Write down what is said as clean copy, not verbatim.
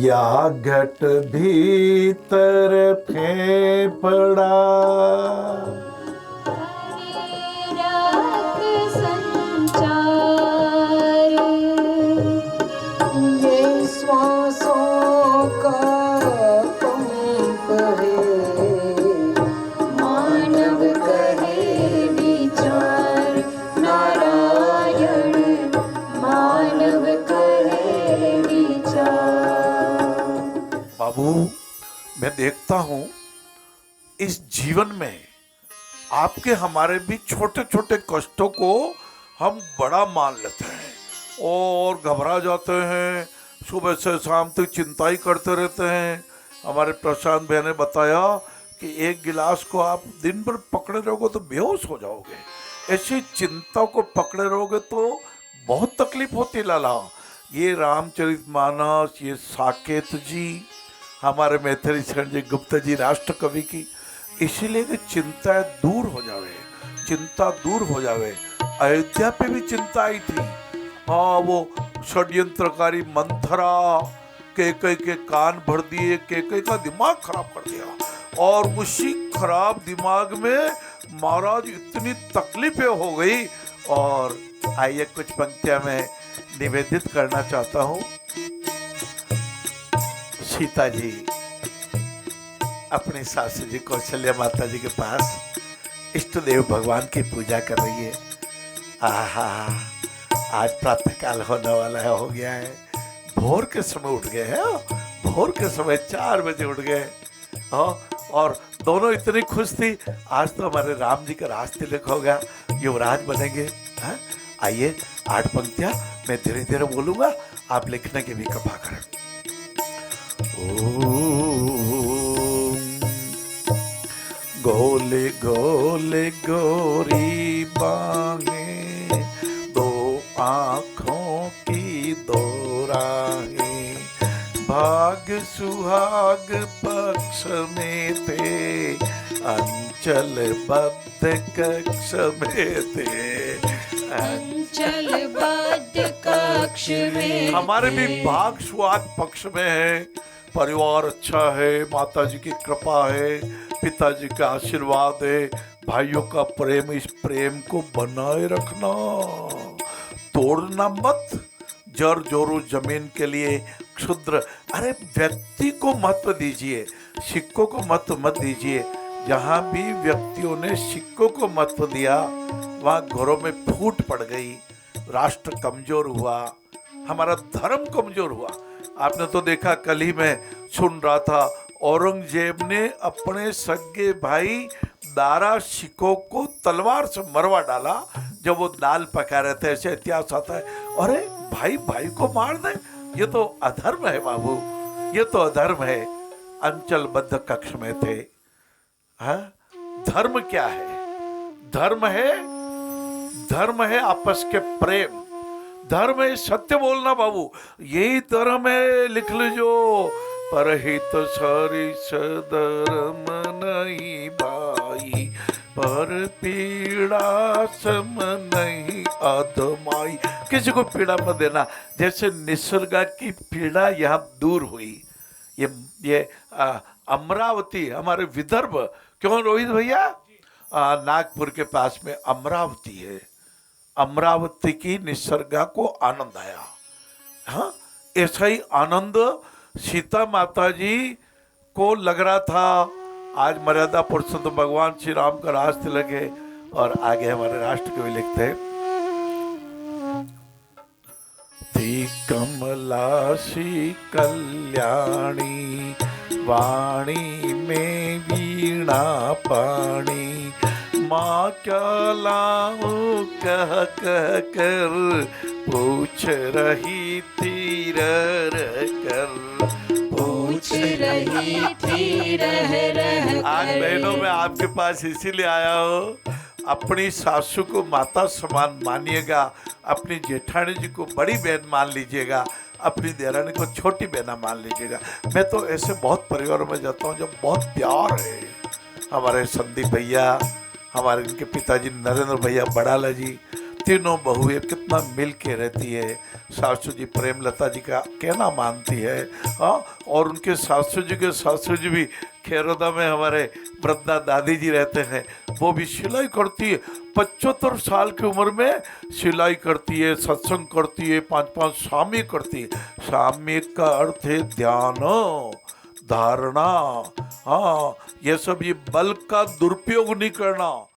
या घट भीतर फेफड़ा, ये श्वासों का पंप है, मानव करे विचार नारायण, मानव करे विचार। बाबू, मैं देखता हूँ इस जीवन में आपके हमारे भी छोटे छोटे कष्टों को हम बड़ा मान लेते हैं और घबरा जाते हैं, सुबह से शाम तक चिंता ही करते रहते हैं। हमारे प्रशांत भैया ने बताया कि एक गिलास को आप दिन भर पकड़े रहोगे तो बेहोश हो जाओगे। ऐसी चिंता को पकड़े रहोगे तो बहुत तकलीफ होती लाला। ये रामचरितमानस, ये साकेत जी, हमारे मैथिली शरण जी गुप्ता जी राष्ट्र कवि की, इसीलिए कि चिंता दूर हो जावे, चिंता दूर हो जावे। अयोध्या पे भी चिंता आई थी। हाँ, वो षड्यंत्रकारी मंथरा कैकई के कान भर दिए, कैकई का दिमाग खराब कर दिया और उसी खराब दिमाग में महाराज इतनी तकलीफें हो गई। और आइए कुछ पंक्तियां मैं निवेदित करना चाहता हूँ। सीता जी अपनी सासू जी कौशल्या माता जी के पास इष्ट देव भगवान की पूजा कर रही है। आहा, आज प्रातः काल होने वाला है, हो गया है। भोर के समय उठ गए हैं, भोर के समय 4 बजे उठ गए। और दोनों इतनी खुश थी, आज तो हमारे राम जी का राज तिलक होगा, युवराज बनेंगे। आइए 8 पंक्तियां मैं धीरे धीरे बोलूंगा, आप लिखने की भी कृपा करें। गोले गोले गोरी बाहें, दो आँखों की दो राहें, भाग सुहाग पक्ष में थे, अंचल बद्ध कक्ष में थे। अंचल बद्ध कक्ष में हमारे भी भाग सुहाग पक्ष में है, परिवार अच्छा है, माता जी की कृपा है, पिताजी का आशीर्वाद है, भाइयों का प्रेम, इस प्रेम को बनाए रखना, तोड़ना मत। जर जोरू जमीन के लिए क्षुद्र, अरे व्यक्ति को महत्व दीजिए, सिक्कों को महत्व मत दीजिए। जहाँ भी व्यक्तियों ने सिक्कों को महत्व दिया वहाँ घरों में फूट पड़ गई, राष्ट्र कमजोर हुआ, हमारा धर्म कमजोर हुआ। आपने तो देखा, कल ही मैं सुन रहा था, औरंगजेब ने अपने सगे भाई दारा शिकोह को तलवार से मरवा डाला जब वो दाल पका रहे थे। ऐसे इतिहास आता है। अरे भाई भाई को मार दे, ये तो अधर्म है बाबू, ये तो अधर्म है। अंचल बद्ध कक्ष में थे। हाँ, धर्म क्या है? धर्म है आपस के प्रेम, धर्म है सत्य बोलना बाबू, यही धर्म है। लिख लीजो, परहित सरिस धर्म नहीं भाई, पर पीड़ा सम नहीं अधमाई। किसी को पीड़ा मत देना। जैसे निसर्गा की पीड़ा यहाँ दूर हुई। ये अमरावती, हमारे विदर्भ, क्यों रोहित भैया, नागपुर के पास में अमरावती है। अमरावती की निसर्गा को आनंद आया। हाँ, ऐसा ही आनंद सीता माता जी को लग रहा था। आज मर्यादा पुरुषोत्तम भगवान श्री राम का राज तिलक है। और आगे हमारे राष्ट्र कवि लिखते हैं, थी कमला सी कल्याणी, वाणी में वीणा पाणी, माँ क्या लाऊं कह कह कर, पूछ रही थी रह कर, पूछ रही थी रह आज बहनों में आपके पास इसीलिए आया हो, अपनी सासू को माता समान मानिएगा, अपनी जेठानी जी को बड़ी बहन मान लीजिएगा, अपनी देरानी को छोटी बहना मान लीजिएगा। मैं तो ऐसे बहुत परिवारों में जाता हूँ जब बहुत प्यार है। हमारे संदीप भैया, हमारे इनके पिताजी नरेंद्र भैया बड़ाला जी, तीनों बहुएं कितना मिल के रहती है। सासू जी प्रेमलता जी का कहना मानती है, हाँ, और उनके सासू जी भी खेरोदा में हमारे वृद्धा दादी जी रहते हैं, वो भी सिलाई करती है। 75 साल की उम्र में सिलाई करती है, सत्संग करती है, 5-5 सामयिक करती है। सामयिक का अर्थ है ध्यान, धारणा, हाँ, ये सब, ये बल का दुरुपयोग नहीं करना।